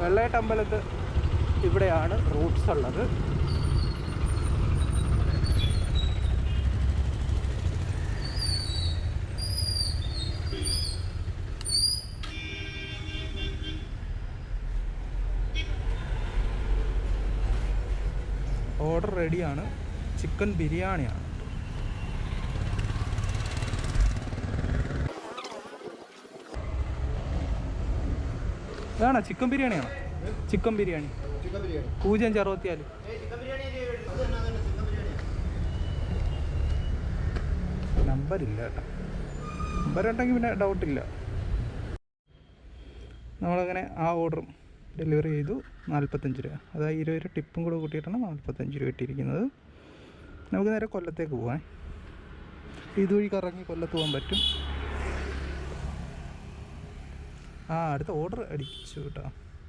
വെള്ളയട്ടമ്പലത്ത് ഇവിടെയാണ് റൂട്ട്സ് ഉള്ളത്. ഓർഡർ റെഡിയാണ്. ചിക്കൻ ബിരിയാണിയാണ്. ഇതാണോ ചിക്കൻ ബിരിയാണിയാണോ? ചിക്കൻ ബിരിയാണി 064. നമ്പറില്ല കേട്ടോ. നമ്പർ ഉണ്ടെങ്കിൽ പിന്നെ ഡൗട്ടില്ല. നമ്മളങ്ങനെ ആ ഓർഡറും ഡെലിവറി ചെയ്തു. 45 രൂപ, അതായത് 20 രൂപ ടിപ്പും കൂടെ കൂട്ടിയിട്ടാണ് 45 രൂപ ഇട്ടിരിക്കുന്നത്. നമുക്ക് നേരെ കൊല്ലത്തേക്ക് പോകാൻ. ഇതുവഴി കറങ്ങി കൊല്ലത്ത് പോകാൻ പറ്റും. അടുത്ത ഓർഡർ അടിച്ചു കേട്ടോ.